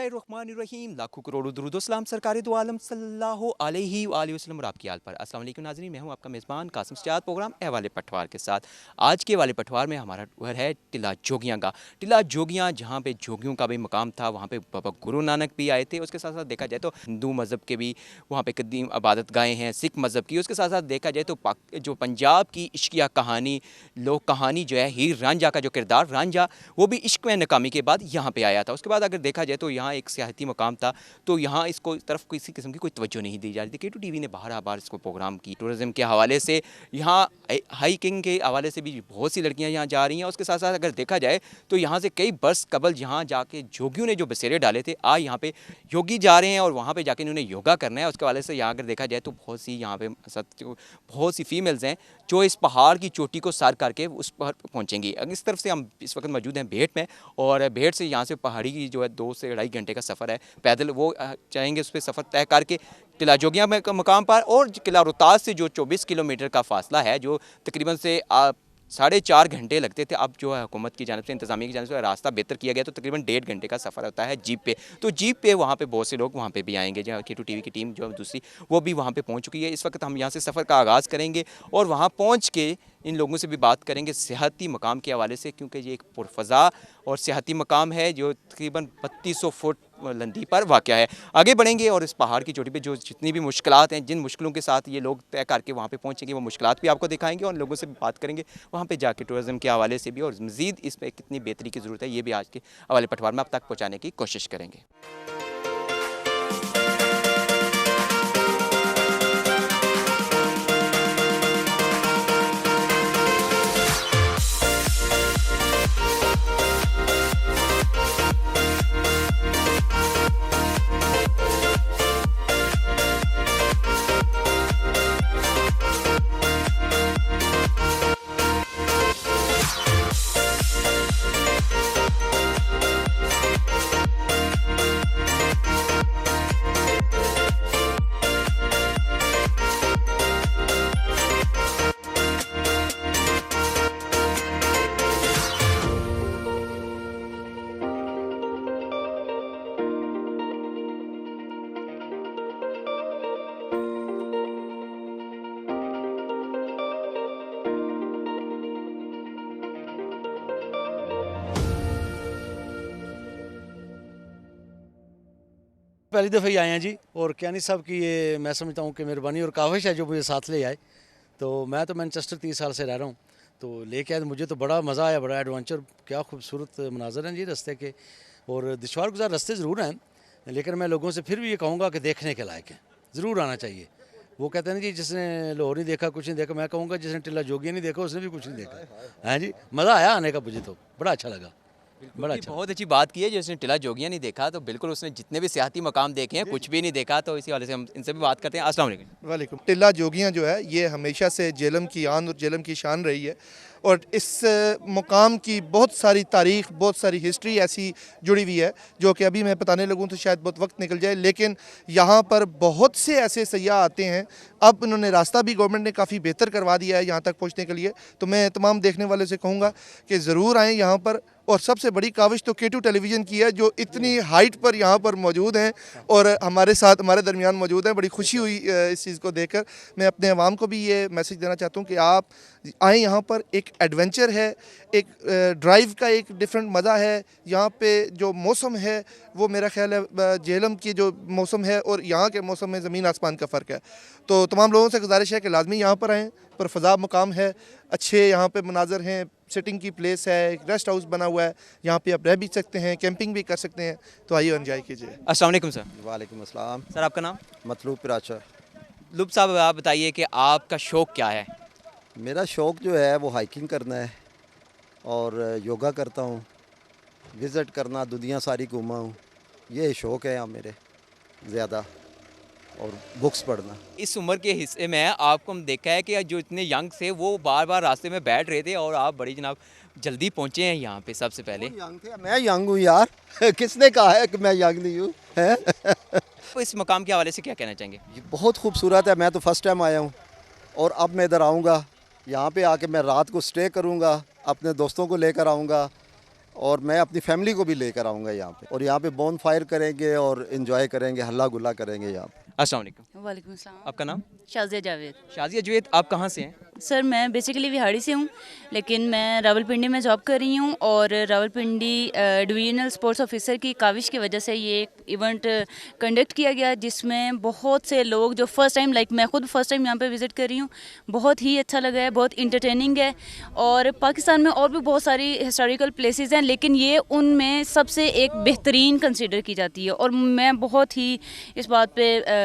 बिस्मिल्लाहिर्रहमानिर्रहीम। लाखों करोड़ों दुरूद सलाम सरकारे दो आलम सल्लल्लाहु अलैहि वसल्लम और आपकी आल पर। अस्सलाम वालेकुम नाज़रीन, मैं हूं आपका मेज़बान कासिम सजाद प्रोग्राम अहवाल पटवार के साथ। आज के वाले पटवार में हमारा घर है टिला जोगियाँ का। टिला जोगियाँ जहाँ पे जोगियों का भी मकाम था, वहाँ पे बाबा गुरु नानक भी आए थे। उसके साथ साथ देखा जाए तो हिंदू मज़हब के भी वहाँ पे कदीम इबादत गाहें हैं, सिख मज़हब की। उसके साथ साथ देखा जाए तो जो पंजाब की इश्किया कहानी, लोक कहानी जो है, हीर रांझा का जो किरदार रांझा, वो भी इश्क में नाकामी के बाद यहाँ पे आया था। उसके बाद अगर देखा जाए तो यहाँ एक सियाहती मकाम था, तो यहाँ इसको इस तरफ किसी किस्म की कोई तवज्जो नहीं दी जा रही थी। K2 TV ने बार बार इसको प्रोग्राम की, टूरिज़्म के हवाले से, यहाँ हाइकिंग के हवाले से भी बहुत सी लड़कियाँ यहाँ जा रही हैं। उसके साथ साथ अगर देखा जाए तो यहाँ से कई बरस कबल यहाँ जाके जोगियों ने जो बसेरे डाले थे, आज यहाँ पे योगी जा रहे हैं और वहाँ पे जाके इन्होंने योगा करना है। उसके हवाले से यहाँ अगर देखा जाए तो बहुत सी यहाँ पे बहुत सी फीमेल्स हैं जो इस पहाड़ की चोटी को सर करके उस पर पहुँचेंगी। इस तरफ से हम इस वक्त मौजूद हैं भेट में, और भेट से यहाँ से पहाड़ी की जो है 2 से 2.5 घंटे का सफ़र है पैदल। वो चाहेंगे उस पर सफ़र तय करके टिला जोगियाँ में मकाम पर, और किला रोहतास से जो 24 किलोमीटर का फासला है, जो तकरीबन से 4.5 घंटे लगते थे, अब जो है हुकूमत की जानिब से, इंतज़ामिया की जानिब से रास्ता बेहतर किया गया, तो तकरीबन 1.5 घंटे का सफ़र होता है जीप पे। तो जीप पे वहाँ पे बहुत से लोग वहाँ पे भी आएंगे। जहाँ K2 TV की टीम जो दूसरी, वो भी वहाँ पे पहुँच चुकी है। इस वक्त हम यहाँ से सफ़र का आगाज़ करेंगे और वहाँ पहुँच के इन लोगों से भी बात करेंगे सियाहती मकाम के हवाले से, क्योंकि ये एक पुरफ़ज़ा और सियाहती मकाम है जो तकरीबन 3200 फुट लंदी पर वाक़या है। आगे बढ़ेंगे और इस पहाड़ की चोटी पे जो जितनी भी मुश्किलात हैं, जिन मुश्किलों के साथ ये लोग तय करके वहाँ पे पहुँचेंगे, वो मुश्किलात भी आपको दिखाएंगे और लोगों से भी बात करेंगे वहाँ पे जाके टूरिज़्म के हवाले से भी, और मज़ीद इस पर कितनी बेहतरी की ज़रूरत है, ये भी आज के हवाले पटवार में आप तक पहुँचाने की कोशिश करेंगे। पहली दफ़ा ही आए हैं जी, और कियानी साहब की ये मैं समझता हूँ कि मेहरबानी और काविश है जो मुझे साथ ले आए। तो मैं तो मैनचेस्टर 30 साल से रह रहा हूँ, तो लेके आए, मुझे तो बड़ा मज़ा आया, बड़ा एडवेंचर, क्या खूबसूरत मनाजर हैं जी रास्ते के। और दुश्वार गुजार रास्ते ज़रूर हैं, लेकिन मैं लोगों से फिर भी ये कहूँगा कि देखने के लायक है, ज़रूर आना चाहिए। वो कहते हैं जी जिसने लाहौर नहीं देखा कुछ नहीं देखा, मैं कहूँगा जिसने टिला जोगियाँ नहीं देखा उसने भी कुछ नहीं देखा है जी। मज़ा आया आने का, मुझे तो बड़ा अच्छा लगा, बड़ा अच्छा। बहुत अच्छी बात की है, जिसने टिला जोगियाँ नहीं देखा तो बिल्कुल उसने जितने भी सियाहती मकाम देखे हैं कुछ भी नहीं देखा। तो इसी वाले से हम इनसे भी बात करते हैं। अस्सलाम वालेकुम। वालेकुम। टिला जोगियाँ जो है ये हमेशा से जेलम की आन और जेलम की शान रही है, और इस मुकाम की बहुत सारी तारीख़, बहुत सारी हिस्ट्री ऐसी जुड़ी हुई है जो कि अभी मैं बताने लगूँ तो शायद बहुत वक्त निकल जाए। लेकिन यहाँ पर बहुत से ऐसे सयाह आते हैं, अब उन्होंने रास्ता भी गवर्नमेंट ने काफ़ी बेहतर करवा दिया है यहाँ तक पहुँचने के लिए। तो मैं तमाम देखने वाले से कहूँगा कि ज़रूर आएँ यहाँ पर। और सबसे बड़ी काविश तो K2 टेलीविज़न की है जो इतनी हाइट पर यहाँ पर मौजूद हैं और हमारे साथ हमारे दरमियान मौजूद हैं। बड़ी खुशी हुई इस चीज़ को देखकर। मैं अपने अवाम को भी ये मैसेज देना चाहता हूँ कि आप आएँ यहाँ पर। एक एडवेंचर है, एक ड्राइव का एक डिफरेंट मज़ा है। यहाँ पे जो मौसम है वो मेरा ख्याल है जेहलम की जो मौसम है और यहाँ के मौसम में ज़मीन आसमान का फ़र्क है। तो तमाम लोगों से गुजारिश है कि लाजमी यहाँ पर आएँ। पर फ़ज़ा मकाम है, अच्छे यहाँ पे मनाजर हैं, सिटिंग की प्लेस है, एक रेस्ट हाउस बना हुआ है, यहाँ पे आप रह भी सकते हैं, कैंपिंग भी कर सकते हैं। तो आइए एंजॉय कीजिए। अस्सलाम वालेकुम सर। वालेकुम अस्सलाम। सर आपका नाम? मतलूब पिराचा। लुब साहब, आप बताइए कि आपका शौक़ क्या है? मेरा शौक़ जो है वो हाइकिंग करना है और योगा करता हूँ, विज़िट करना, दुनिया सारी घूमा हूँ, ये शौक़ है यहाँ मेरे ज़्यादा, और बुक्स पढ़ना। इस उम्र के हिस्से में आपको हम देखा है कि जो इतने यंग थे वो बार बार रास्ते में बैठ रहे थे, और आप बड़ी जनाब जल्दी पहुँचे हैं यहाँ पे। सबसे पहले यंग थे, मैं यंग हूँ यार किसने कहा है कि मैं यंग नहीं हूँ तो इस मकाम के हवाले से क्या कहना चाहेंगे? ये बहुत खूबसूरत है। मैं तो फर्स्ट टाइम आया हूँ और अब मैं इधर आऊँगा, यहाँ पे आके मैं रात को स्टे करूँगा, अपने दोस्तों को लेकर आऊँगा और मैं अपनी फैमिली को भी लेकर आऊँगा यहाँ पे, और यहाँ पे बोन फायर करेंगे और इन्जॉय करेंगे, हल्ला गुल्ला करेंगे यहाँ पे। अस्सलाम वालेकुम। वालेकुम अस्सलाम। आपका नाम? शाज़िया जावेद। शाजिया जुवेद, आप कहाँ से हैं? सर मैं बेसिकली बिहाड़ी से हूँ, लेकिन मैं रावलपिंडी में जॉब कर रही हूँ और रावलपिंडी डिवीजनल स्पोर्ट्स ऑफिसर की काविश की वजह से ये एक इवेंट कंडक्ट किया गया, जिसमें बहुत से लोग जो फर्स्ट टाइम, लाइक मैं खुद फर्स्ट टाइम यहाँ पे विज़िट कर रही हूँ, बहुत ही अच्छा लगा है, बहुत इंटरटेनिंग है। और पाकिस्तान में और भी बहुत सारी हिस्टोरिकल प्लेसेस हैं, लेकिन ये उनमें सबसे एक बेहतरीन कंसिडर की जाती है। और मैं बहुत ही इस बात पे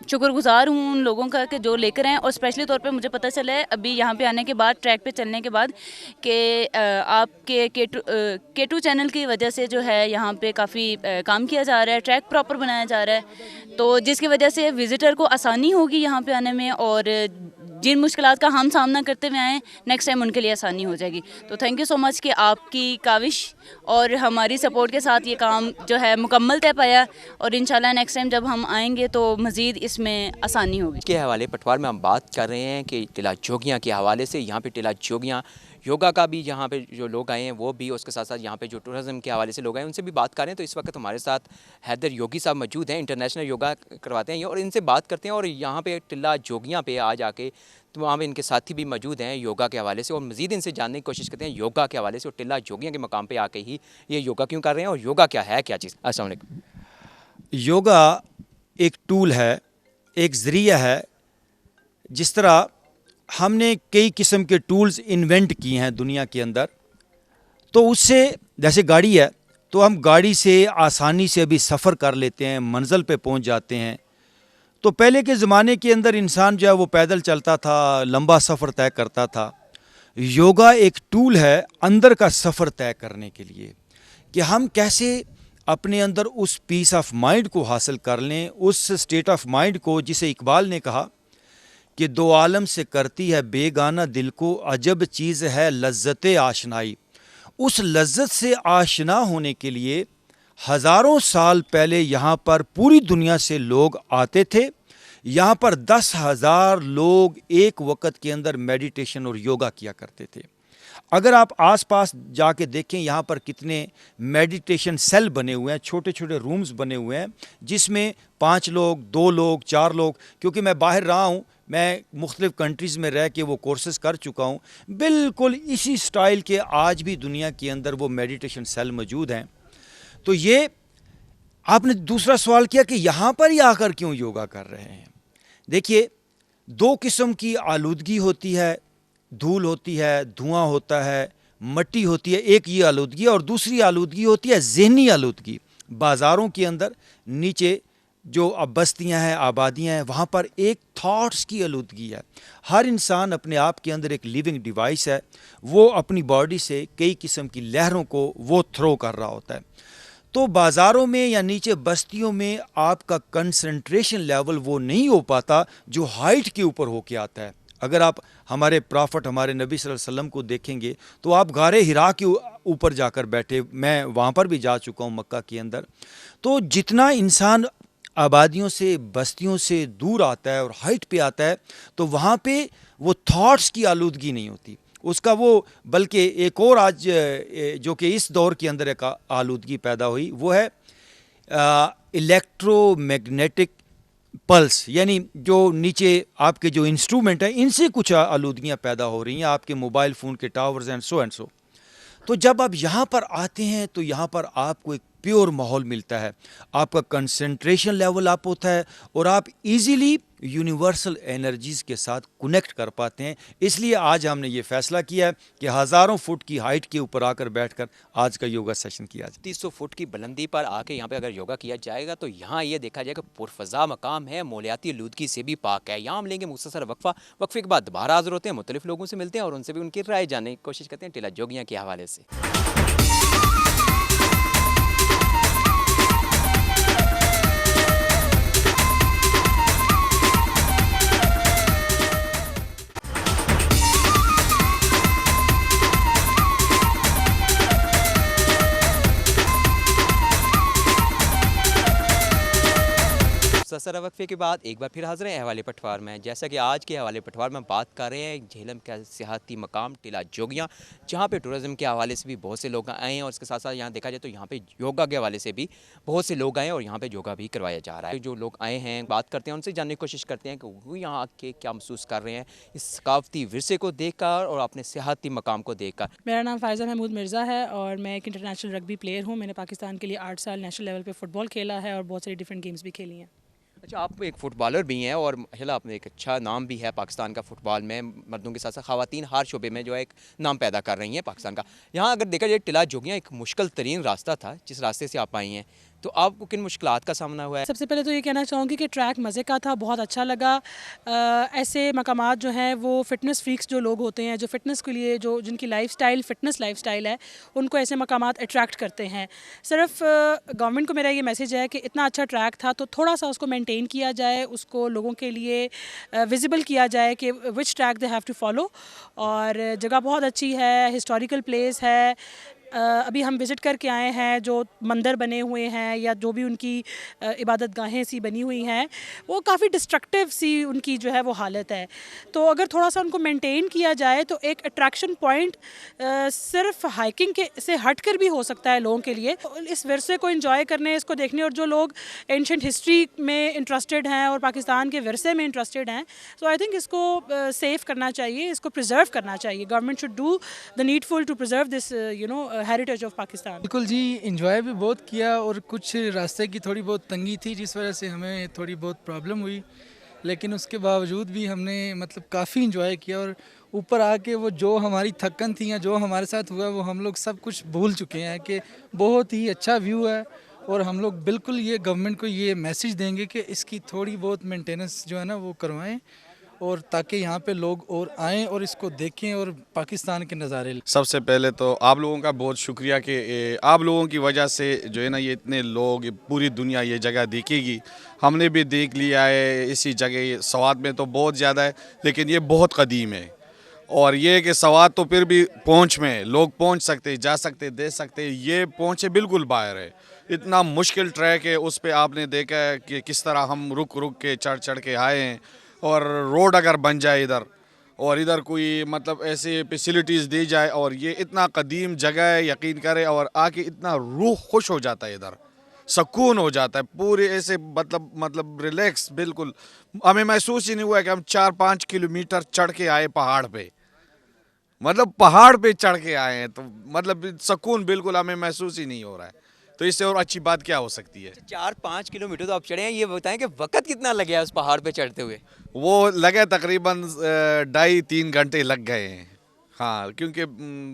शुक्रगुजार हूँ उन लोगों का कि जो लेकर आए, और स्पेशली तौर पे मुझे पता चला है अभी यहाँ पे आने के बाद, ट्रैक पे चलने के बाद, कि आपके K2 चैनल की वजह से जो है यहाँ पे काफ़ी काम किया जा रहा है, ट्रैक प्रॉपर बनाया जा रहा है, तो जिसकी वजह से विज़िटर को आसानी होगी यहाँ पे आने में, और जिन मुश्किलात का हम सामना करते हुए आए नेक्स्ट टाइम उनके लिए आसानी हो जाएगी। तो थैंक यू सो मच कि आपकी काविश और हमारी सपोर्ट के साथ ये काम जो है मुकम्मल तय पाया, और इंशाल्लाह नेक्स्ट टाइम जब हम आएंगे तो मज़ीद इसमें आसानी होगी। के हवाले पटवार में हम बात कर रहे हैं कि टिला जोगियाँ के हवाले से, यहाँ पे टिला जोगियाँ योगा का भी यहाँ पे जो लोग आए हैं वो भी, उसके साथ साथ यहाँ पे जो टूरिज़्म के हवाले से लोग आए हैं उनसे भी बात करें। तो इस वक्त हमारे साथ हैदर योगी साहब मौजूद हैं, इंटरनेशनल योगा करवाते हैं ये, और इनसे बात करते हैं। और यहाँ पे टिला जोगियाँ पे आज आके तो वहाँ पे इनके साथी भी मौजूद हैं योगा के हवाले से, और मज़ीद इनसे जानने की कोशिश करते हैं योगा के हवाले से, और टिला जोगियाँ के मकाम पर आके ही ये योगा क्यों कर रहे हैं और योगा क्या है, क्या चीज़। अस्सलाम वालेकुम। योगा एक टूल है, एक ज़रिया है। जिस तरह हमने कई किस्म के टूल्स इन्वेंट किए हैं दुनिया के अंदर, तो उससे जैसे गाड़ी है, तो हम गाड़ी से आसानी से अभी सफ़र कर लेते हैं, मंजिल पे पहुंच जाते हैं। तो पहले के ज़माने के अंदर इंसान जो है वो पैदल चलता था, लंबा सफ़र तय करता था। योगा एक टूल है अंदर का सफ़र तय करने के लिए, कि हम कैसे अपने अंदर उस पीस ऑफ माइंड को हासिल कर लें, उस स्टेट ऑफ माइंड को जिसे इकबाल ने कहा कि दो आलम से करती है बेगाना दिल को, अजब चीज़ है लज्जत आशनाई। उस लज्जत से आशना होने के लिए हज़ारों साल पहले यहाँ पर पूरी दुनिया से लोग आते थे। यहाँ पर 10,000 लोग एक वक्त के अंदर मेडिटेशन और योगा किया करते थे। अगर आप आसपास जाके देखें, यहाँ पर कितने मेडिटेशन सेल बने हुए हैं, छोटे छोटे रूम्स बने हुए हैं, जिसमें 5 लोग, 2 लोग, 4 लोग, क्योंकि मैं बाहर रहा हूँ, मैं मुख्तलिफ़ कंट्रीज़ में रह के वो कोर्सेज़ कर चुका हूँ, बिल्कुल इसी स्टाइल के आज भी दुनिया के अंदर वो मेडिटेशन सेल मौजूद हैं। तो ये आपने दूसरा सवाल किया कि यहाँ पर ही आकर क्यों योगा कर रहे हैं। देखिए, 2 किस्म की आलूदगी होती है, धूल होती है, धुआं होता है, मट्टी होती है, एक ये आलूदगी, और दूसरी आलूदगी होती है ज़हनी आलूदगी। बाज़ारों के अंदर नीचे जो अब बस्तियाँ हैं, आबादियाँ हैं, वहाँ पर एक थॉट्स की आलूदगी है। हर इंसान अपने आप के अंदर एक लिविंग डिवाइस है, वो अपनी बॉडी से कई किस्म की लहरों को वो थ्रो कर रहा होता है। तो बाज़ारों में या नीचे बस्तियों में आपका कंसंट्रेशन लेवल वो नहीं हो पाता जो हाइट के ऊपर होके आता है। अगर आप हमारे प्रॉफिट, हमारे नबी सल्लल्लाहु अलैहि वसल्लम को देखेंगे तो आप गारे हिरा के ऊपर जाकर बैठे, मैं वहाँ पर भी जा चुका हूँ मक्का के अंदर। तो जितना इंसान आबादियों से, बस्तियों से दूर आता है और हाइट पे आता है, तो वहाँ पे वो थॉट्स की आलूदगी नहीं होती उसका, वो बल्कि एक और आज जो कि इस दौर के अंदर एक आलूदगी पैदा हुई, वो है इलेक्ट्रोमैग्नेटिक पल्स, यानी जो नीचे आपके जो इंस्ट्रूमेंट हैं इनसे कुछ आलूदगियाँ पैदा हो रही हैं, आपके मोबाइल फ़ोन के टावर्स एंड सो। तो जब आप यहाँ पर आते हैं तो यहाँ पर आपको एक प्योर माहौल मिलता है, आपका कंसंट्रेशन लेवल अप होता है और आप इजीली यूनिवर्सल एनर्जीज़ के साथ कनेक्ट कर पाते हैं। इसलिए आज हमने ये फ़ैसला किया है कि हज़ारों फुट की हाइट के ऊपर आकर बैठकर आज का योगा सेशन किया जाए। 300 फुट की बुलंदी पर आके यहाँ पे अगर योगा किया जाएगा तो यहाँ ये देखा जाएगा पुरफ़ज़ा मकाम है, मौलियाती आलूदगी से भी पाक है। यहाँ हम लेंगे मुख्तसर वक्फ़े के बाद दोबारा हाज़िर होते हैं, मुख्तलिफ़ लोगों से मिलते हैं और उनसे भी उनकी राय जानने की कोशिश करते हैं टिला जोगियाँ के हवाले से। मुख्तसर वक्फे के बाद एक बार फिर हाजिर हैं हवाले पटवार में। जैसा कि आज के हवाले पटवार में बात कर रहे हैं झेलम का सियाहती मकाम टिला जोगियाँ, जहाँ पे टूरिज़्म के हवाले से भी बहुत से लोग आए हैं और इसके साथ साथ यहाँ देखा जाए तो यहाँ पे योगा के हवाले से भी बहुत से लोग आए हैं और यहाँ पे योगा भी करवाया जा रहा है। जो लोग आए हैं बात करते हैं उनसे जानने की कोशिश करते हैं कि वो यहाँ आके क्या महसूस कर रहे हैं इस सकाफती विरसे को देख कर और अपने सियाहती मकाम को देख कर। मेरा नाम फ़ायज़ा महमूद मिर्ज़ा है और मैं एक इंटरनेशनल रग्बी प्लेयर हूँ। मैंने पाकिस्तान के लिए 8 साल नेशनल लेवल पे फ़ुटबॉल खेला है और बहुत सारी डिफरेंट गेम्स भी खेली हैं। अच्छा, आप एक फ़ुटबॉलर भी हैं और माशाल्लाह आपने एक अच्छा नाम भी है पाकिस्तान का फ़ुटबॉल में, मर्दों के साथ साथ ख़वातीन हर शोबे में जो है एक नाम पैदा कर रही हैं पाकिस्तान का। यहाँ अगर देखा जाए टिला जोगियाँ एक मुश्किल तरीन रास्ता था जिस रास्ते से आप आई हैं, तो आपको किन मुश्किलात का सामना हुआ है? सबसे पहले तो ये कहना चाहूँगी कि ट्रैक मज़े का था, बहुत अच्छा लगा। ऐसे मकामात जो हैं वो फ़िटनेस फ्रीक्स जो लोग होते हैं, जो फ़िटनेस के लिए जो जिनकी लाइफ़स्टाइल फ़िटनेस लाइफ़स्टाइल है, उनको ऐसे मकामात अट्रैक्ट करते हैं। सिर्फ गवर्नमेंट को मेरा ये मैसेज है कि इतना अच्छा ट्रैक था तो थोड़ा सा उसको मेंटेन किया जाए, उसको लोगों के लिए विजिबल किया जाए कि which track they have to follow. और जगह बहुत अच्छी है, हिस्टोरिकल प्लेस है। अभी हम विज़िट करके आए हैं, जो मंदिर बने हुए हैं या जो भी उनकी इबादत गाहें सी बनी हुई हैं, वो काफ़ी डिस्ट्रक्टिव सी उनकी जो है वो हालत है। तो अगर थोड़ा सा उनको मेंटेन किया जाए तो एक अट्रैक्शन पॉइंट सिर्फ हाइकिंग के से हटकर भी हो सकता है लोगों के लिए। इस विरसे को एंजॉय करने, इसको देखने, और जो लोग एंशेंट हिस्ट्री में इंटरेस्टेड हैं और पाकिस्तान के विरसे में इंटरेस्टेड हैं, तो आई थिंक इसको सेव करना चाहिए, इसको प्रिजर्व करना चाहिए। Government should do the needful to preserve this heritage of Pakistan. बिल्कुल जी, इंजॉय भी बहुत किया और कुछ रास्ते की थोड़ी बहुत तंगी थी जिस वजह से हमें थोड़ी बहुत प्रॉब्लम हुई, लेकिन उसके बावजूद भी हमने मतलब काफ़ी इंजॉय किया। और ऊपर आके वो जो हमारी थकन थी या जो हमारे साथ हुआ वो हम लोग सब कुछ भूल चुके हैं कि बहुत ही अच्छा व्यू है। और हम लोग बिल्कुल ये गवर्नमेंट को ये मैसेज देंगे कि इसकी थोड़ी बहुत मेंटेनेंस जो है ना वो करवाएं, और ताकि यहाँ पे लोग और आएँ और इसको देखें और पाकिस्तान के नज़ारे लें। सबसे पहले तो आप लोगों का बहुत शुक्रिया कि आप लोगों की वजह से जो है ना ये इतने लोग, पूरी दुनिया ये जगह देखेगी। हमने भी देख लिया है इसी जगह, सवात में तो बहुत ज़्यादा है लेकिन ये बहुत कदीम है। और ये कि सवात तो फिर भी पहुँच में लोग पहुँच सकते, जा सकते, दे सकते, ये पहुँचे बिल्कुल बाहर है। इतना मुश्किल ट्रैक है, उस पर आपने देखा है कि किस तरह हम रुक रुक के चढ़ के आए हैं। और रोड अगर बन जाए इधर और इधर कोई मतलब ऐसे फैसिलिटीज़ दी जाए, और ये इतना कदीम जगह है, यकीन करें, और आके इतना रूह खुश हो जाता है, इधर सुकून हो जाता है पूरे ऐसे मतलब रिलैक्स। बिल्कुल हमें महसूस ही नहीं हुआ कि हम 4-5 किलोमीटर चढ़ के आए पहाड़ पे, मतलब पहाड़ पे चढ़ के आए हैं, तो मतलब सुकून बिल्कुल हमें महसूस ही नहीं हो रहा है। तो इससे और अच्छी बात क्या हो सकती है? 4-5 किलोमीटर तो आप चढ़े हैं, ये बताएं कि वक्त कितना लग गया उस पहाड़ पे चढ़ते हुए? वो लगे तकरीबन 2.5-3 घंटे लग गए हैं। हाँ, क्योंकि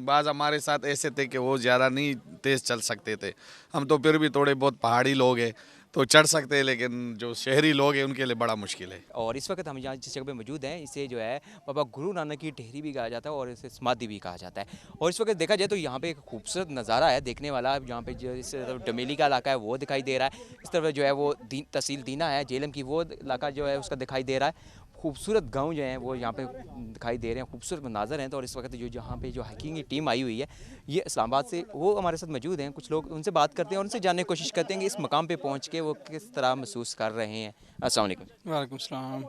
बाज़ हमारे साथ ऐसे थे कि वो ज़्यादा नहीं तेज़ चल सकते थे, हम तो फिर भी थोड़े बहुत पहाड़ी लोग हैं तो चढ़ सकते हैं, लेकिन जो शहरी लोग हैं उनके लिए बड़ा मुश्किल है। और इस वक्त हम यहाँ जिस जगह पे मौजूद हैं, इसे जो है बाबा गुरु नानक की टेहरी भी कहा जाता है और इसे समाधि भी कहा जाता है। और इस वक्त देखा जाए तो यहाँ पे एक खूबसूरत नज़ारा है देखने वाला। यहाँ पे जो इस तरफ डमेली का इलाका है वो दिखाई दे रहा है, इस तरफ जो है वो तहसील दीना है झेलम की, वो इलाका जो है उसका दिखाई दे रहा है। खूबसूरत गांव जो हैं वो यहाँ पे दिखाई दे रहे हैं, खूबसूरत मंाजर हैं। तो और इस वक्त जो जहाँ पे जो हाइकिंग की टीम आई हुई है ये इस्लामाबाद से, वो हमारे साथ मौजूद हैं। कुछ लोग उनसे बात करते हैं और उनसे जानने की कोशिश करते हैं कि इस मकाम पे पहुँच के वो किस तरह महसूस कर रहे हैं। अस्सलाम वालेकुम। वालेकुम सलाम।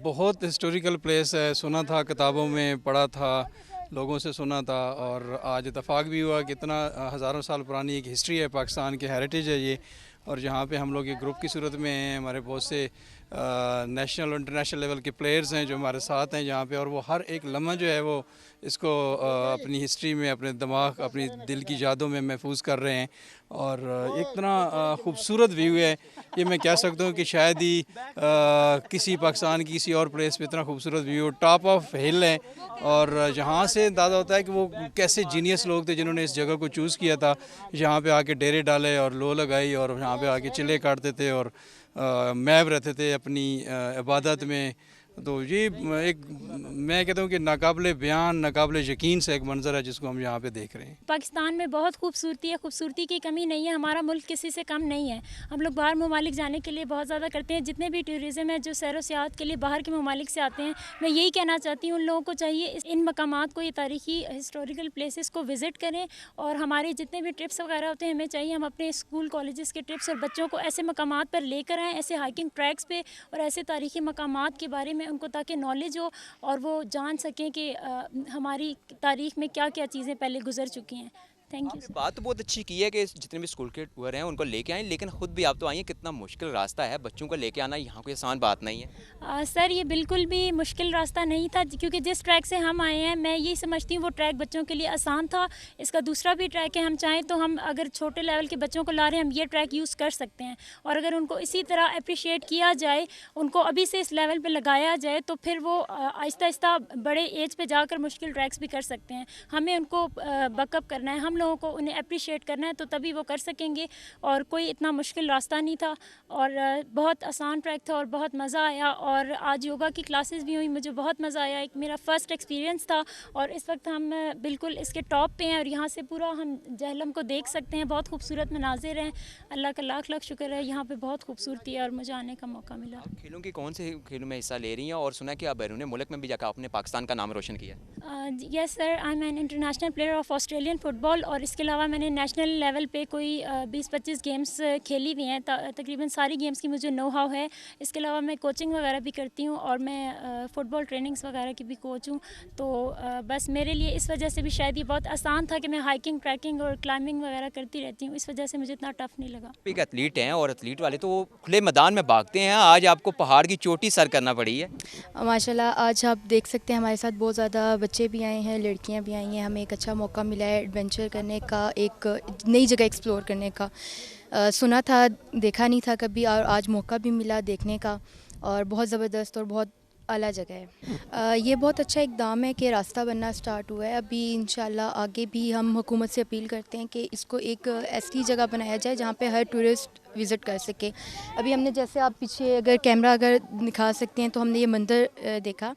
बहुत हिस्टोरिकल प्लेस है, सुना था, किताबों में पढ़ा था, लोगों से सुना था, और आज इतफाक़ भी हुआ कि इतना हज़ारों साल पुरानी एक हिस्ट्री है, पाकिस्तान की हेरिटेज है ये। और जहाँ पे हम लोग एक ग्रुप की सूरत में हैं, हमारे बहुत से नेशनल और इंटरनेशनल लेवल के प्लेयर्स हैं जो हमारे साथ हैं यहाँ पे, और वो हर एक लम्हा जो है वो इसको अपनी हिस्ट्री में, अपने दिमाग, अपनी दिल की यादों में महफूज कर रहे हैं। और एक तरह खूबसूरत व्यू है ये, मैं कह सकता हूँ कि शायद ही किसी पाकिस्तान की किसी और प्लेस पे इतना खूबसूरत व्यू, टॉप ऑफ हिल है। और यहाँ से अंदाज़ा होता है कि वो कैसे जीनियस लोग थे जिन्होंने इस जगह को चूज़ किया था, यहाँ पे आके डेरे डाले और लो लगाई और यहाँ पे आके चिल्ले काटते थे और मैब रहते थे अपनी इबादत में, तो ये एक मैं कहता हूँ कि नाकाबिले बयान, नाकाबिले यकीन से एक मंज़र है जिसको हम यहाँ पे देख रहे हैं। पाकिस्तान में बहुत खूबसूरती है, खूबसूरती की कमी नहीं है। हमारा मुल्क किसी से कम नहीं है। हम लोग बाहर ममालिक जाने के लिए बहुत ज़्यादा करते हैं। जितने भी टूरिज़्म है जो सैर व सियाहत के लिए बाहर के ममालिक से आते हैं, मैं यही कहना चाहती हूँ उन लोगों को चाहिए इन मकामात को, ये तारीख़ी हिस्टोरिकल प्लेसेस को विज़िट करें। और हमारे जितने भी ट्रिप्स वगैरह होते हैं, हमें चाहिए हम अपने स्कूल कॉलेजेस के ट्रिप्स और बच्चों को ऐसे मकामात पर लेकर आएँ, ऐसे हाइकिंग ट्रैक्स पे और ऐसे तारीख़ी मकामात के बारे में उनको, ताकि नॉलेज हो और वो जान सकें कि हमारी तारीख़ में क्या क्या चीज़ें पहले गुजर चुकी हैं। Thank you. आपने बात तो बहुत अच्छी की है कि जितने भी स्कूल के टूर हैं उनको लेके आएं, लेकिन खुद भी आप तो आई हैं, कितना मुश्किल रास्ता है, बच्चों को लेके आना यहाँ कोई आसान बात नहीं है। सर ये बिल्कुल भी मुश्किल रास्ता नहीं था, क्योंकि जिस ट्रैक से हम आए हैं मैं यही समझती हूँ वो ट्रैक बच्चों के लिए आसान था। इसका दूसरा भी ट्रैक है, हम चाहें तो हम अगर छोटे लेवल के बच्चों को ला रहे हैं, हम ये ट्रैक यूज़ कर सकते हैं। और अगर उनको इसी तरह अप्रिशिएट किया जाए, उनको अभी से इस लेवल पर लगाया जाए, तो फिर वो आहिस्ता आहिस्ता बड़े एज पर जाकर मुश्किल ट्रैक्स भी कर सकते हैं। हमें उनको बकअप करना है, हम लोगों को उन्हें अप्रिशिएट करना है, तो तभी वो कर सकेंगे। और कोई इतना मुश्किल रास्ता नहीं था और बहुत आसान ट्रैक था और बहुत मज़ा आया। और आज योगा की क्लासेस भी हुई, मुझे बहुत मज़ा आया। एक मेरा फ़र्स्ट एक्सपीरियंस था और इस वक्त हम बिल्कुल इसके टॉप पे हैं और यहाँ से पूरा हम जहलम को देख सकते हैं। बहुत खूबसूरत मनाजिर हैं, अल्लाह का लाख लाख शुक्र है, यहाँ पे बहुत खूबसूरती है और मुझे आने का मौका मिला। आप खेलों के कौन से खेलों में हिस्सा ले रही हैं और सुना है कि आप बैरून मुल्क में भी जाकर आपने पाकिस्तान का नाम रोशन किया? Yes sir, I am an international player of Australian football और इसके अलावा मैंने नेशनल लेवल पे कोई 20-25 गेम्स खेली हुई हैं। तकरीबन सारी गेम्स की मुझे नो हाउ है। इसके अलावा मैं कोचिंग वगैरह भी करती हूँ और मैं फ़ुटबॉल ट्रेनिंग्स वगैरह की भी कोच हूँ। तो बस मेरे लिए इस वजह से भी शायद ये बहुत आसान था कि मैं हाइकिंग, ट्रैकिंग और क्लाइंबिंग वगैरह करती रहती हूँ। इस वजह से मुझे इतना टफ नहीं लगा। एक एथलीट हैं और एथलीट वाले तो खुले मैदान में भागते हैं, आज आपको पहाड़ की चोटी सर करना पड़ी है। माशाल्लाह आज आप देख सकते हैं हमारे साथ बहुत ज़्यादा बच्चे भी आए हैं, लड़कियां भी आई हैं। हमें एक अच्छा मौका मिला है एडवेंचर करने का, एक नई जगह एक्सप्लोर करने का। सुना था, देखा नहीं था कभी और आज मौका भी मिला देखने का और बहुत ज़बरदस्त और बहुत आला जगह है। ये बहुत अच्छा इकदाम है कि रास्ता बनना स्टार्ट हुआ है। अभी इंशाल्लाह आगे भी हम हुकूमत से अपील करते हैं कि इसको एक ऐसी जगह बनाया जाए जहाँ पे हर टूरिस्ट विज़िट कर सके। अभी हमने जैसे आप पीछे अगर कैमरा अगर दिखा सकते हैं तो हमने ये मंदिर देखा,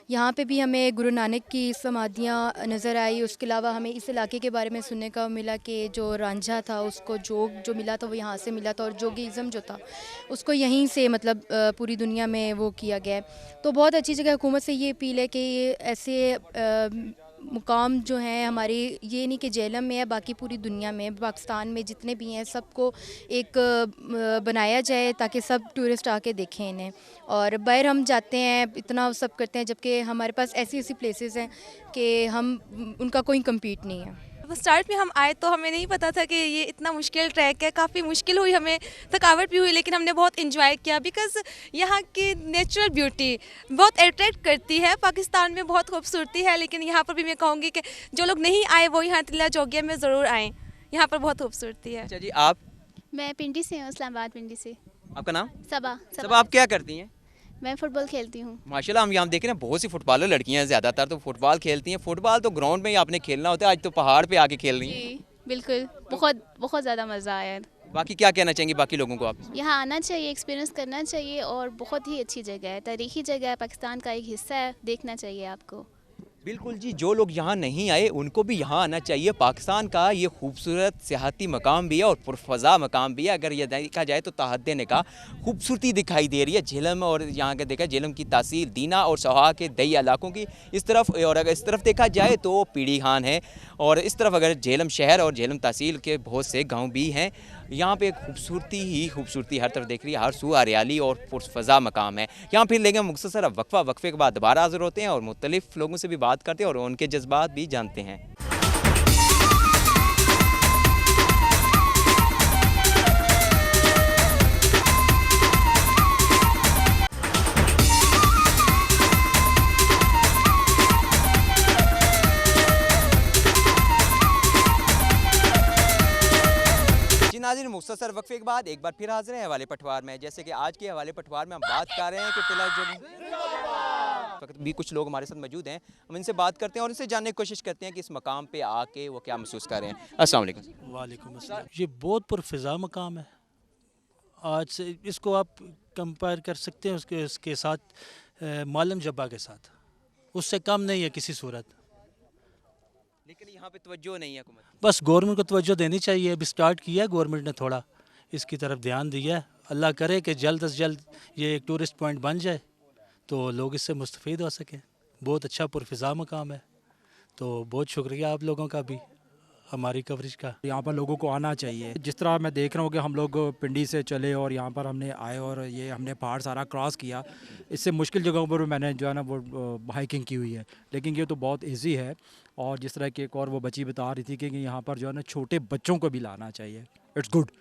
यहाँ पे भी हमें गुरु नानक की समाधियाँ नज़र आई। उसके अलावा हमें इस इलाके के बारे में सुनने का मिला कि जो रांझा था उसको जोग जो मिला था वो यहाँ से मिला था और जोगीज़म जो था उसको यहीं से मतलब पूरी दुनिया में वो किया गया है। तो बहुत अच्छी जगह। हुकूमत से ये अपील है कि ऐसे मुकाम जो हैं हमारे, ये नहीं कि जेहलम में है, बाकी पूरी दुनिया में, पाकिस्तान में जितने भी हैं सबको एक बनाया जाए ताकि सब टूरिस्ट आके देखें इन्हें। और बाहर हम जाते हैं इतना सब करते हैं, जबकि हमारे पास ऐसी ऐसी प्लेसेस हैं कि हम उनका कोई कम्पीट नहीं है। स्टार्ट में हम आए तो हमें नहीं पता था कि ये इतना मुश्किल ट्रैक है। काफ़ी मुश्किल हुई, हमें थकावट भी हुई, लेकिन हमने बहुत इन्जॉय किया बिकॉज़ यहाँ की नेचुरल ब्यूटी बहुत अट्रैक्ट करती है। पाकिस्तान में बहुत खूबसूरती है, लेकिन यहाँ पर भी मैं कहूँगी कि जो लोग नहीं आए वो यहाँ टिल्ला जोगिया में ज़रूर आएँ, यहाँ पर बहुत खूबसूरती है। अच्छा जी, आप? मैं पिंडी से हूँ, इस्लामाबाद पिंडी से। आपका नाम? सबा। सब आप क्या करती हैं? मैं फ़ुटबॉल खेलती हूँ। माशाल्लाह, हम यहाँ देख रहे हैं बहुत सी फुटबॉलर लड़कियाँ हैं, ज़्यादातर तो फुटबॉल खेलती हैं। फुटबॉल तो ग्राउंड में ही आपने खेलना होता है, आज तो पहाड़ पे आके खेल रही हैं। जी बिल्कुल, बहुत बहुत ज़्यादा मज़ा आया। बाकी क्या कहना चाहेंगी बाकी लोगों को आप? यहाँ आना चाहिए, एक्सपीरियंस करना चाहिए और बहुत ही अच्छी जगह है, तारीखी जगह है, पाकिस्तान का एक हिस्सा है, देखना चाहिए आपको। बिल्कुल जी, जो लोग यहाँ नहीं आए उनको भी यहाँ आना चाहिए। पाकिस्तान का ये खूबसूरत सियाहती मकाम भी है और पुरफ़ज़ा मकाम भी है। अगर ये देखा जाए तो तहद्दे ने का खूबसूरती दिखाई दे रही है झेलम, और यहाँ का देखा झेलम की तहसील दीना और सोहा के दई इलाकों की इस तरफ, और अगर इस तरफ देखा जाए तो पीड़ी खान है, और इस तरफ अगर झेलम शहर और झेलम तहसील के बहुत से गाँव भी हैं। यहाँ पे खूबसूरती ही खूबसूरती हर तरफ देख रही है, हर सू हरियाली और पुरफ़ज़ा मकाम है। यहाँ फिर लेंगे मुख्तसर वक्फ़ा, वक्फ़े के बाद दोबारा हाज़िर होते हैं और मुख्तलिफ़ लोगों से भी बात करते हैं और उनके जज्बात भी जानते हैं। नाज़रीन, मुख्तसर वक्फे के बाद एक बार फिर हाजिर हैं हवाले पटवार में। जैसे कि आज के हवाले पटवार में हम बात कर रहे हैं कि टिला जो भी कुछ लोग हमारे साथ मौजूद हैं, हम इनसे बात करते हैं और इनसे जानने की कोशिश करते हैं कि इस मकाम पे आके वो क्या महसूस कर रहे हैं। अस्सलाम वालेकुम। वालेकुम अस्सलाम। ये बहुत पुरफ़िज़ा मकाम है आज से इसको आप कंपेयर कर सकते हैं उसके साथ मालम जब्बा के साथ, उससे कम नहीं है किसी सूरत। लेकिन यहाँ पे तवज्जो नहीं है हुकूमत। बस गवर्नमेंट को तवज्जो देनी चाहिए। अभी स्टार्ट किया है गवर्नमेंट ने, थोड़ा इसकी तरफ ध्यान दिया है। अल्लाह करे कि जल्द से जल्द ये एक टूरिस्ट पॉइंट बन जाए तो लोग इससे मुस्तफ़ीद हो सकें। बहुत अच्छा पुरफ़िज़ा मकाम है, तो बहुत शुक्रिया आप लोगों का भी हमारी कवरेज का। यहाँ पर लोगों को आना चाहिए। जिस तरह मैं देख रहा हूँ कि हम लोग पिंडी से चले और यहाँ पर हमने आए और ये हमने पहाड़ सारा क्रॉस किया। इससे मुश्किल जगहों पर मैंने जो है ना वो हाइकिंग की हुई है, लेकिन ये तो बहुत इजी है। और जिस तरह की एक और वो बच्ची बता रही थी कि यहाँ पर जो है ना छोटे बच्चों को भी लाना चाहिए। इट्स गुड,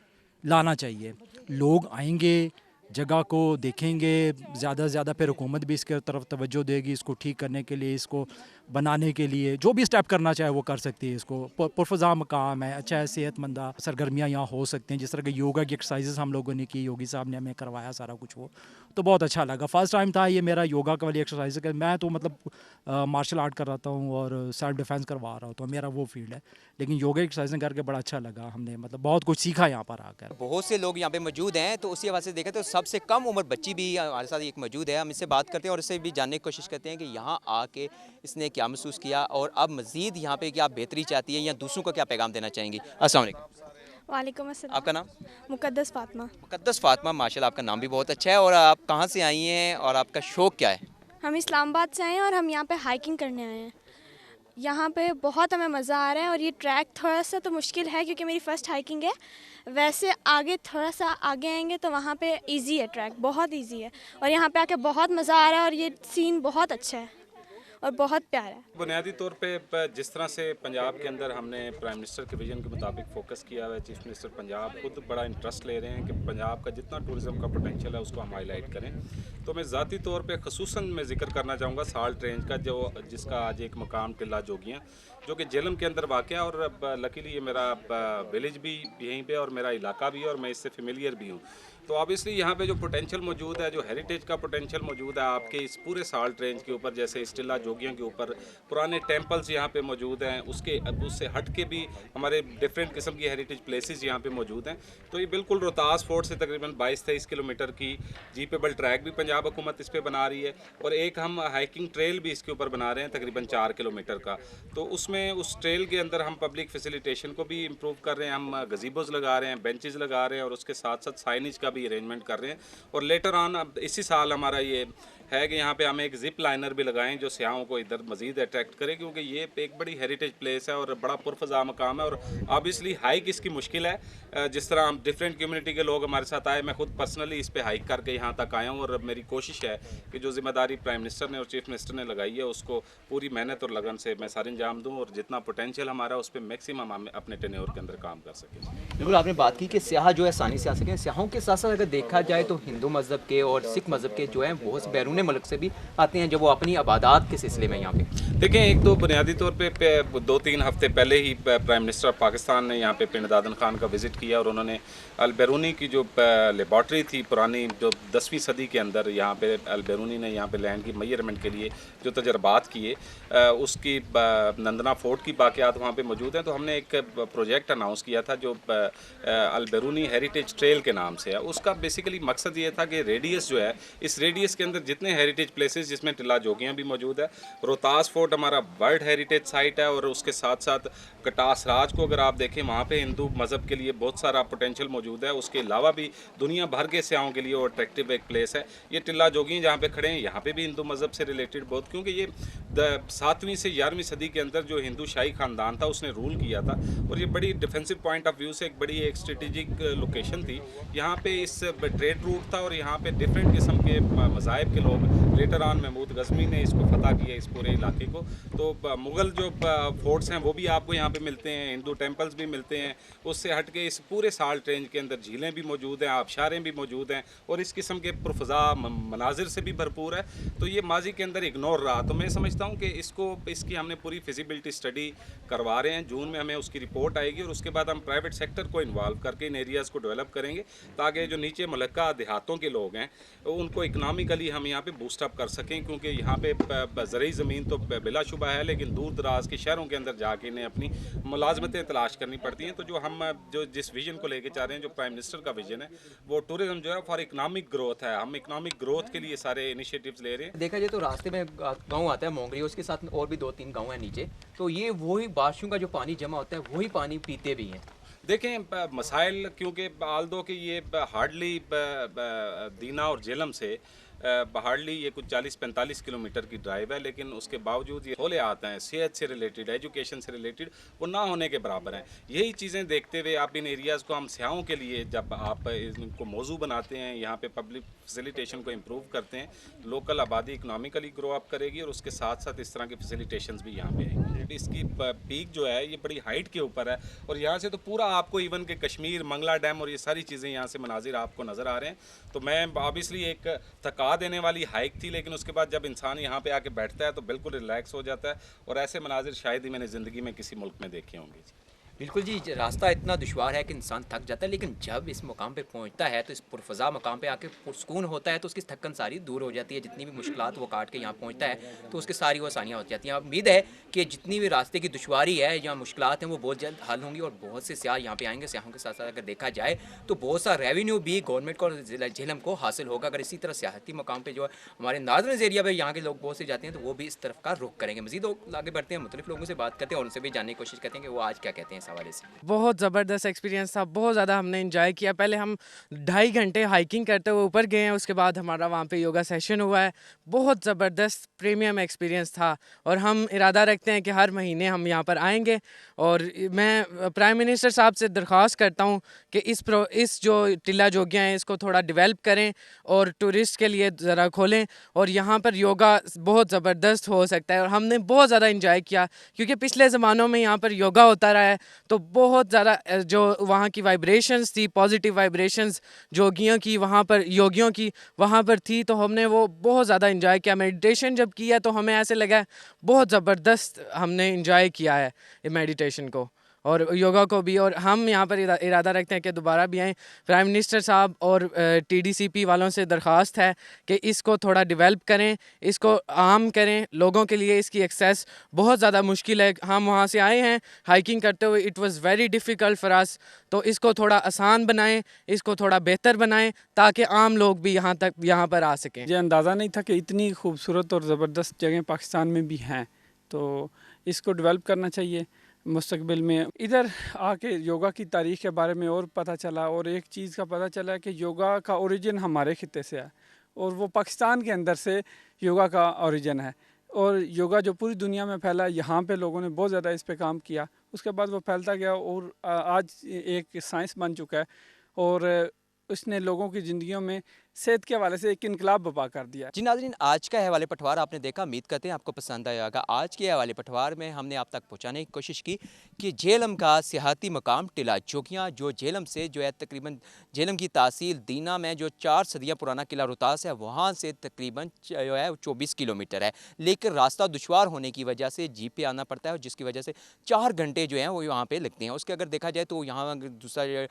लाना चाहिए। लोग आएंगे, जगह को देखेंगे ज़्यादा से ज़्यादा, फिर हुकूमत भी इसके तरफ तवज्जो देगी, इसको ठीक करने के लिए, इसको बनाने के लिए जो भी स्टेप करना चाहे वो कर सकती है। इसको पुरफ़िज़ा मकाम है, अच्छा है, सेहतमंदा सरगर्मियाँ यहाँ हो सकती हैं। जिस तरह के योगा की एक्सरसाइजेस हम लोगों ने की, योगी साहब ने हमें करवाया सारा कुछ, वो तो बहुत अच्छा लगा। फ़र्स्ट टाइम था ये मेरा योगा का वाली एक्सरसाइज का। मैं तो मतलब मार्शल आर्ट कर रहा हूँ और सेल्फ डिफेंस करवा रहा हूँ, तो मेरा वो फील्ड है। लेकिन योगा एक्सरसाइज करके बड़ा अच्छा लगा, हमने मतलब बहुत कुछ सीखा यहाँ पर आकर। बहुत से लोग यहाँ पे मौजूद हैं, तो उसी हवाले से देखें तो सबसे कम उम्र बच्ची भी हमारे साथ एक मौजूद है। हम इससे बात करते हैं और इससे भी जानने की कोशिश करते हैं कि यहाँ आके इसने क्या महसूस किया और अब मज़ीद यहाँ पे क्या बेहतरी चाहती है या दूसरों को क्या पैगाम देना चाहेंगी। अस्सलाम वालेकुम। वालेकुम अस्सलाम। आपका नाम? मुक़द्दस फ़ातिमा। मुक़द्दस फ़ातिमा, माशाल्लाह आपका नाम भी बहुत अच्छा है। और आप कहाँ से आई हैं और आपका शौक़ क्या है? हम इस्लामाबाद से आए हैं और हम यहाँ पे हाइकिंग करने आए हैं। यहाँ पे बहुत हमें मज़ा आ रहा है और ये ट्रैक थोड़ा सा तो मुश्किल है क्योंकि मेरी फ़र्स्ट हाइकिंग है। वैसे आगे थोड़ा सा आगे आएंगे तो वहाँ पे इजी है, ट्रैक बहुत इजी है और यहाँ पे आके बहुत मज़ा आ रहा है और ये सीन बहुत अच्छा है और बहुत प्यारा है। बुनियादी तौर पे जिस तरह से पंजाब के अंदर हमने प्राइम मिनिस्टर के विजन के मुताबिक फोकस किया हुआ है, चीफ मिनिस्टर पंजाब खुद बड़ा इंटरेस्ट ले रहे हैं कि पंजाब का जितना टूरिज़म का पोटेंशियल है उसको हम हाईलाइट करें। तो मैं ज़ाती तौर पे ख़ुसूसन मैं जिक्र करना चाहूँगा साल्ट रेंज का, जो जिसका आज एक मकाम टिल्ला जोगियाँ, जो कि जेलम के अंदर वाक़ है। और लकीली ये मेरा विलेज भी यहीं पे और मेरा इलाका भी है और मैं इससे फेमिलियर भी हूँ। तो ऑब्वियसली यहाँ पे जो पोटेंशियल मौजूद है, जो हेरिटेज का पोटेंशियल मौजूद है आपके इस पूरे साल्ट रेंज के ऊपर, जैसे इस टिल्ला जोगियों के ऊपर पुराने टेंपल्स यहाँ पे मौजूद हैं, उससे हट के भी हमारे डिफरेंट किस्म की हेरिटेज प्लेसेस यहाँ पे मौजूद हैं। तो ये बिल्कुल रोहतास फोर्ट से तकरीबन 22-23 किलोमीटर की जीपेबल ट्रैक भी पंजाब हुकूमत इस पर बना रही है और एक हम हाइकिंग ट्रेल भी इसके ऊपर बना रहे हैं तकरीबन 4 किलोमीटर का। तो उसमें उस ट्रेल के अंदर हम पब्लिक फैसिलिटेशन को भी इम्प्रूव कर रहे हैं, हम गजीबोज लगा रहे हैं, बेंचेस लगा रहे हैं और उसके साथ साथ साइनेज का भी अरेंजमेंट कर रहे हैं। और लेटर ऑन अब इसी साल हमारा ये है कि यहाँ पे हम एक जिप लाइनर भी लगाएं जो सियाहों को इधर मज़ीद अट्रैक्ट करे, क्योंकि ये एक बड़ी हेरिटेज प्लेस है और बड़ा पुरफ़ज़ा मकाम है। और ऑब्वियसली हाइक इसकी मुश्किल है, जिस तरह हम डिफरेंट कम्युनिटी के लोग हमारे साथ आए, मैं खुद पर्सनली इस पे हाइक करके यहाँ तक आया हूँ और मेरी कोशिश है कि जो ज़िम्मेदारी प्राइम मिनिस्टर ने और चीफ मिनिस्टर ने लगाई है उसको पूरी मेहनत और लगन से मैं सारे अंजाम दूँ और जितना पोटेंशियल हमारा उस पर मैक्सिमम हम अपने टेन्योर के अंदर काम कर सकें। बिल्कुल, आपने बात की कि सियाह जो है आसानी से आ सकें। सियाहों के साथ साथ अगर देखा जाए तो हिंदू मज़हब के और सिख मज़हब के जो हैं बहुत से बैरून मुल्क से भी आते हैं, जब वो अपनी इबादत के सिलसिले में यहाँ पे। देखें, एक तो बुनियादी तौर पे 2-3 हफ्ते पहले ही प्राइम मिनिस्टर पाकिस्तान ने यहाँ पे पिंड दादन खान का विज़िट किया और उन्होंने अल-बैरूनी की जो लेबॉर्ट्री थी पुरानी, जो 10वीं सदी के अंदर यहाँ पे अल-बैरूनी ने यहाँ पे लैंड की मेजरमेंट के लिए जो तजर्बात किए, उसकी नंदना फोर्ट की बाक़ियात वहाँ पे मौजूद हैं। तो हमने एक प्रोजेक्ट अनाउंस किया था जो अल-बैरूनी हेरिटेज ट्रेल के नाम से है। उसका बेसिकली मकसद ये था कि रेडियस जो है, इस रेडियस के अंदर जितने हेरिटेज प्लेसेस जिसमें टिल्ला जोगियाँ भी मौजूद है, रोहतास फोर्ट हमारा वर्ल्ड हेरिटेज साइट है और उसके साथ साथ कटास राज को अगर आप देखें वहाँ पे हिंदू मज़हब के लिए बहुत सारा पोटेंशियल मौजूद है। उसके अलावा भी दुनिया भर के सियाहों के लिए वो अट्रैक्टिव एक प्लेस है। ये टिल्ला जोगी जहाँ पे खड़े हैं यहाँ पे भी हिंदू मज़हब से रिलेटेड बहुत, क्योंकि ये 7वीं से 11वीं सदी के अंदर जो हिंदू शाही ख़ानदान था उसने रूल किया था और ये बड़ी डिफेंसिव पॉइंट ऑफ व्यू से एक बड़ी एक स्ट्रेटेजिक लोकेशन थी। यहाँ पे इस ट्रेड रूट था और यहाँ पे डिफरेंट किस्म के मज़ाहिब के लोग, लेटर ऑन महमूद गज़नी ने इसको फतह किया इस पूरे इलाके को। तो मुग़ल जो फोर्ट्स हैं वो भी आपको यहाँ पे मिलते हैं, हिंदू टेंपल्स भी मिलते हैं। उससे हट के इस पूरे साल्ट रेंज के अंदर झीलें भी मौजूद हैं, आबशारें भी मौजूद हैं और इस किस्म के पुरफ़ज़ा मनाजिर से भी भरपूर है। तो ये माजी के अंदर इग्नोर रहा। तो मैं समझता हूँ कि इसकी हमने पूरी फिजिबिलिटी स्टडी करवा रहे हैं। जून में हमें उसकी रिपोर्ट आएगी और उसके बाद हम प्राइवेट सेक्टर को इन्वॉल्व करके इन एरियाज़ को डेवलप करेंगे ताकि जो नीचे मुलक्का देहातों के लोग हैं उनको इकनॉमिकली हम यहाँ यहाँ पे बूस्टअप कर सकें, क्योंकि यहाँ पे ज़रूरी ज़मीन तो बिलाशुबा है, लेकिन दूर दराज के शहरों के अंदर जाके इन्हें अपनी मुलाजमतें तलाश करनी पड़ती हैं। तो जो जिस विजन को लेके चाह रहे हैं, जो प्राइम मिनिस्टर का विजन है, वो टूरिज्म जो है फॉर इकनॉमिक ग्रोथ है। हम इकनॉमिक ग्रोथ के लिए सारे इनिशिएटिव्स ले रहे हैं। देखा जाए तो रास्ते में गांव आता है मोंगरी, उसके साथ और भी 2-3 गांव हैं नीचे, तो ये वही बारिशों का जो पानी जमा होता है वही पानी पीते भी हैं। देखें मसाइल, क्योंकि आल्दो कि ये हार्डली दीना और झेलम से हार्डली ये कुछ 40-45 किलोमीटर की ड्राइव है, लेकिन उसके बावजूद ये होले आते हैं सेहत से रिलेटेड, एजुकेशन से रिलेटेड, वो ना होने के बराबर हैं। यही चीज़ें देखते हुए आप इन एरियाज़ को, हम सियाहों के लिए जब आप इनको मौजू बनाते हैं, यहाँ पे पब्लिक फैसिलिटेशन को इम्प्रूव करते हैं, लोकल आबादी इकनॉमिकली ग्रो अप करेगी और उसके साथ साथ इस तरह की फैसिलिटेशंस भी यहाँ पे आएंगी। इसकी पीक जो है ये बड़ी हाइट के ऊपर है और यहाँ से तो पूरा आपको इवन के कश्मीर, मंगला डैम और ये सारी चीज़ें यहाँ से मनाजिर आपको नज़र आ रहे हैं। तो मैं ऑब्वियसली एक थका देने वाली हाइक थी, लेकिन उसके बाद जब इंसान यहाँ पे आके बैठता है तो बिल्कुल रिलैक्स हो जाता है और ऐसे मनाजिर शायद ही मैंने ज़िंदगी में किसी मुल्क में देखे होंगे। बिल्कुल जी, रास्ता इतना दुश्वार है कि इंसान थक जाता है, लेकिन जब इस मुकाम पे पहुंचता है तो इस पुरफ़ज़ा मुकाम पे आके पुरसकून होता है, तो उसकी थकन सारी दूर हो जाती है। जितनी भी मुश्किलात वो काट के यहाँ पहुंचता है तो उसकी सारी वो आसानियाँ हो जाती हैं। उम्मीद है कि जितनी भी रास्ते की दुश्वारी है या मुश्किलात हैं वो बहुत जल्द हल होंगी और बहुत से सियाह यहाँ पे आएंगे। सियाहों के साथ साथ अगर देखा जाए तो बहुत सा रेवेन्यू भी गवर्नमेंट को, ज़िला झेलम को हासिल होगा अगर इसी तरह सियाहती मुकाम पर जो हमारे नार्दर्न एरिया पर यहाँ के लोग बहुत से जाते हैं तो वो भी इस तरफ का रुख करेंगे। मज़ीद आगे बढ़ते हैं, मुख्तलिफ लोगों से बात करते हैं और उनसे भी जानने की कोशिश करते हैं कि वो आज क्या कहते हैं इस हवाले से। बहुत ज़बरदस्त एक्सपीरियंस था, बहुत ज़्यादा हमने एंजॉय किया। पहले हम 2.5 घंटे हाइकिंग करते हुए ऊपर गए हैं, उसके बाद हमारा वहाँ पे योगा सेशन हुआ है। बहुत ज़बरदस्त प्रीमियम एक्सपीरियंस था और हम इरादा रखते हैं कि हर महीने हम यहाँ पर आएंगे। और मैं प्राइम मिनिस्टर साहब से दरख्वास्त करता हूँ कि इस जो टिला जोगियाँ हैं इसको थोड़ा डेवलप करें और टूरिस्ट के लिए ज़रा खोलें और यहाँ पर योगा बहुत ज़बरदस्त हो सकता है। और हमने बहुत ज़्यादा इंजॉय किया क्योंकि पिछले ज़मानों में यहाँ पर योगा होता रहा है तो बहुत ज़्यादा जो वहाँ की वाइब्रेशंस थी, पॉजिटिव वाइब्रेशंस जोगियों की, वहाँ पर योगियों की वहाँ पर थी, तो हमने वो बहुत ज़्यादा इंजॉय किया। मेडिटेशन जब किया तो हमें ऐसे लगा बहुत ज़बरदस्त हमने इंजॉय किया है ये मेडिटेशन को और योगा को भी। और हम यहाँ पर इरादा रखते हैं कि दोबारा भी आएँ। प्राइम मिनिस्टर साहब और TDCP वालों से दरख्वास्त है कि इसको थोड़ा डेवलप करें, इसको आम करें लोगों के लिए। इसकी एक्सेस बहुत ज़्यादा मुश्किल है। हम वहाँ से आए हैं हाइकिंग करते हुए, it was very difficult for us. तो इसको थोड़ा आसान बनाएं, इसको थोड़ा बेहतर बनाएं ताकि आम लोग भी यहाँ पर आ सकें। मुझे अंदाज़ा नहीं था कि इतनी खूबसूरत और ज़बरदस्त जगह पाकिस्तान में भी हैं, तो इसको डेवलप करना चाहिए मुस्तकबिल में। इधर आके योगा की तारीख़ के बारे में और पता चला और एक चीज़ का पता चला कि योगा का ओरिजिन हमारे खित्ते से है और वो पाकिस्तान के अंदर से योगा का ओरिजिन है। और योगा जो पूरी दुनिया में फैला, यहाँ पे लोगों ने बहुत ज़्यादा इस पे काम किया, उसके बाद वो फैलता गया और आज एक साइंस बन चुका है और उसने लोगों की ज़िंदगियों में सेहत के हवाले से एक इनकलाब बर्पा कर दिया। जी नाज़रीन, आज का हवाले पटवार आपने देखा, उम्मीद करते हैं आपको पसंद आया होगा। आज के हवाले पटवार में हमने आप तक पहुंचाने की कोशिश की कि झेलम का सियाहती मकाम टिला जोगियाँ, जो झेलम से जो है तकरीबन झेलम की तहसील दीना में जो 4 सदियाँ पुराना किला रोहतास है वहाँ से तकरीबन जो है 24 किलोमीटर है, लेकिन रास्ता दुशवार होने की वजह से जीप पे आना पड़ता है और जिसकी वजह से 4 घंटे जो हैं वो यहाँ पे लगते हैं। उसके अगर देखा जाए तो यहाँ दूसरा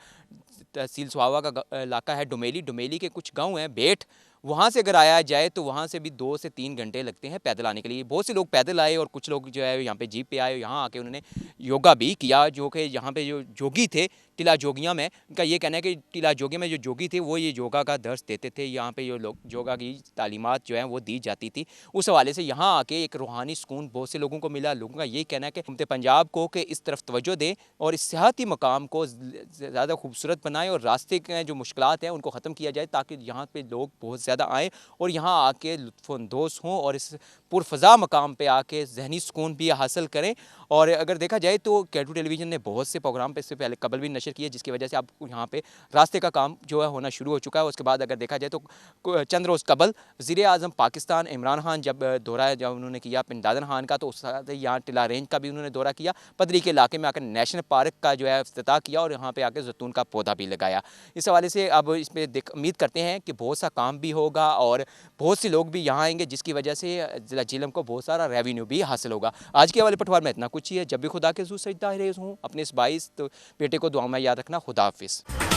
तहसील सुहावा का इलाका है डुमेली के कुछ गाँव हैं बेट, वहाँ से अगर आया जाए तो वहाँ से भी 2 से 3 घंटे लगते हैं पैदल आने के लिए। बहुत से लोग पैदल आए और कुछ लोग जो है यहाँ पे जीप पे आए, यहाँ आके उन्होंने योगा भी किया। जो कि यहाँ पे जो जोगी थे टिला जोगियाँ में, उनका ये कहना है कि टिला जोगी में जो जोगी थे वो ये योगा का दर्स देते थे, यहाँ पे जो लोग योगा की तालीमात जो है वो दी जाती थी। उस हवाले से यहाँ आके एक रूहानी सुकून बहुत से लोगों को मिला। लोगों का ये कहना है कि हुकूमत पंजाब को कि इस तरफ तवज्जो दें और इस सियाहती मकाम को ज़्यादा खूबसूरत बनाएं और रास्ते के जो मुश्किलात हैं उनको ख़त्म किया जाए ताकि यहाँ पर लोग बहुत ज़्यादा आएँ और यहाँ आके लुत्फ़अंदोज़ हों और इस पुरफ़ज़ा मकाम पे आके ज़हनी सुकून भी हासिल करें। और अगर देखा जाए तो K2 टेलीविज़न ने बहुत से प्रोग्राम पे इससे पहले कबल भी नशर किए, जिसकी वजह से अब यहाँ पे रास्ते का काम जो है होना शुरू हो चुका है। उसके बाद अगर देखा जाए तो चंद रोज़ कबल वज़ीर-ए-आज़म पाकिस्तान इमरान खान जब उन्होंने किया पिंड दादन खान का, तो उस साथ यहाँ टिला रेंज का भी उन्होंने दौरा किया। पदरी के इलाके में आकर नेशनल पार्क का जो है इफ्तिताह किया और यहाँ पर आकर जैतून का पौधा भी लगाया। इस हवाले से अब इस पर उम्मीद करते हैं कि बहुत सा काम भी होगा और बहुत से लोग भी यहाँ आएंगे, जिसकी वजह से ज़िला झेलम को बहुत सारा रेवेन्यू भी हासिल होगा। आज के हवाले पटवार में इतना कुछ ही है। जब भी खुदा के हुज़ूर सजदा रेज़ हूँ, अपने इस 22 बेटे को दुआ में याद रखना। खुदा हाफिज़।